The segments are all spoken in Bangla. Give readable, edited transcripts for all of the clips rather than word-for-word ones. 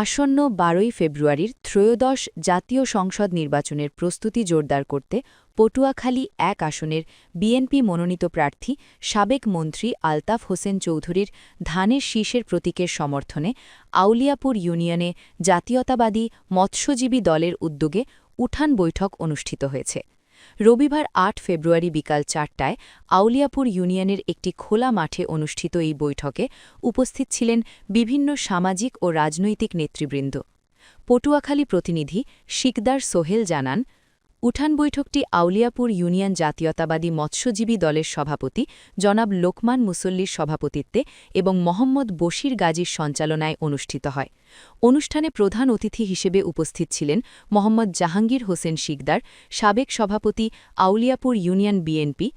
আসন্ন ১২ই ফেব্রুয়ারির ত্রয়োদশ জাতীয় সংসদ নির্বাচনের প্রস্তুতি জোরদার করতে পটুয়াখালী ১ আসনের বিএনপি মনোনীত প্রার্থী সাবেক মন্ত্রী আলতাফ হোসেন চৌধুরীর ধানের শীষের প্রতীকের সমর্থনে আউলিয়াপুর ইউনিয়নে জাতীয়তাবাদী মৎস্যজীবী দলের উদ্যোগে উঠান বৈঠক অনুষ্ঠিত হয়েছে। রবিবার ৮ ফেব্রুয়ারি বিকাল ৪টায় আউলিয়াপুর ইউনিয়নের একটি খোলা মাঠে অনুষ্ঠিত এই বৈঠকে উপস্থিত ছিলেন বিভিন্ন সামাজিক ও রাজনৈতিক নেতৃবৃন্দ। পটুয়াখালী প্রতিনিধি শিকদার সোহেল জানান, উঠান বৈঠকটি আউলিয়াপুর ইউনিয়ন জাতীয়তাবাদী মৎস্যজীবী দলের সভাপতি জনাব লোকমান মুসল্লির সভাপতিত্বে এবং মোহাম্মদ বশির গাজীর সঞ্চালনায় অনুষ্ঠিত হয়। অনুষ্ঠানে প্রধান অতিথি হিসেবে উপস্থিত ছিলেন মোহাম্মদ জাহাঙ্গীর হোসেন শিকদার, সাবেক সভাপতি আউলিয়াপুর ইউনিয়ন বিএনপি।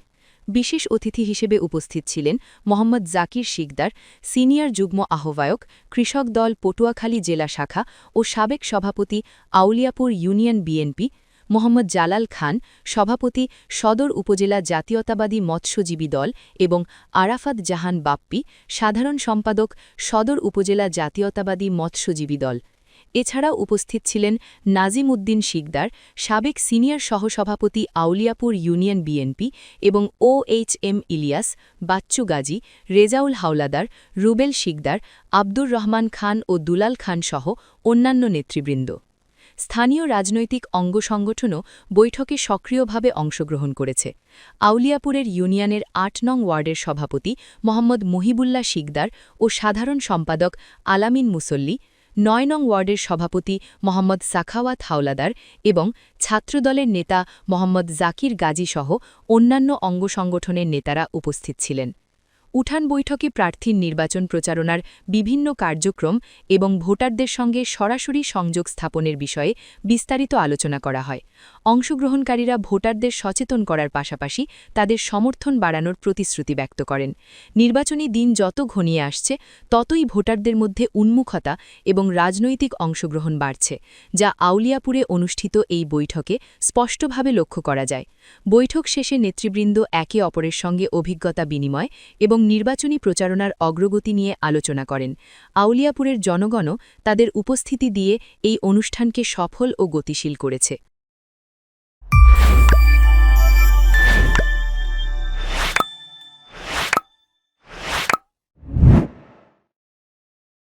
বিশেষ অতিথি হিসেবে উপস্থিত ছিলেন মোহাম্মদ জাকির শিকদার, সিনিয়র যুগ্ম আহ্বায়ক, কৃষক দল পটুয়াখালী জেলা শাখা ও সাবেক সভাপতি আউলিয়াপুর ইউনিয়ন বিএনপি, মোহাম্মদ জালাল খান, সভাপতি সদর উপজেলা জাতীয়তাবাদী মৎস্যজীবী দল এবং আরাফাত জাহান বাপ্পি, সাধারণ সম্পাদক সদর উপজেলা জাতীয়তাবাদী মৎস্যজীবী দল। এছাড়াও উপস্থিত ছিলেন নাজিম উদ্দিন শিকদার, সাবেক সিনিয়র সহসভাপতি আউলিয়াপুর ইউনিয়ন বিএনপি এবং OHM ইলিয়াস, বাচ্চু গাজী, রেজাউল হাওলাদার, রুবেল শিকদার, আব্দুর রহমান খান ও দুলাল খান সহ অন্যান্য নেতৃবৃন্দ। স্থানীয় রাজনৈতিক অঙ্গসংগঠনও বৈঠকে সক্রিয়ভাবে অংশগ্রহণ করেছে। আউলিয়াপুরের ইউনিয়নের ৮ নং ওয়ার্ডের সভাপতি মোহাম্মদ মহিবুল্লাহ শিকদার ও সাধারণ সম্পাদক আলামিন মুসল্লি, ৯ নং ওয়ার্ডের সভাপতি মোহাম্মদ সাখাওয়াত হাওলাদার এবং ছাত্রদলের নেতা মোহাম্মদ জাকির গাজী সহ অন্যান্য অঙ্গসংগঠনের নেতারা উপস্থিত ছিলেন। উঠান বৈঠকে প্রার্থীর নির্বাচন প্রচারণার বিভিন্ন কার্যক্রম এবং ভোটারদের সঙ্গে সরাসরি সংযোগ স্থাপনের বিষয়ে বিস্তারিত আলোচনা করা হয়। অংশগ্রহণকারীরা ভোটারদের সচেতন করার পাশাপাশি তাদের সমর্থন বাড়ানোর প্রতিশ্রুতি ব্যক্ত করেন। নির্বাচনী দিন যত ঘনিয়ে আসছে ততই ভোটারদের মধ্যে উন্মুখতা এবং রাজনৈতিক অংশগ্রহণ বাড়ছে, যা আউলিয়াপুরে অনুষ্ঠিত এই বৈঠকে স্পষ্টভাবে লক্ষ্য করা যায়। বৈঠক শেষে নেতৃবৃন্দ একে অপরের সঙ্গে অভিজ্ঞতা বিনিময় এবং নির্বাচনী প্রচারণার অগ্রগতি নিয়ে আলোচনা করেন। আউলিয়াপুরের জনগণও তাদের উপস্থিতি দিয়ে এই অনুষ্ঠানকে সফল ও গতিশীল করেছে।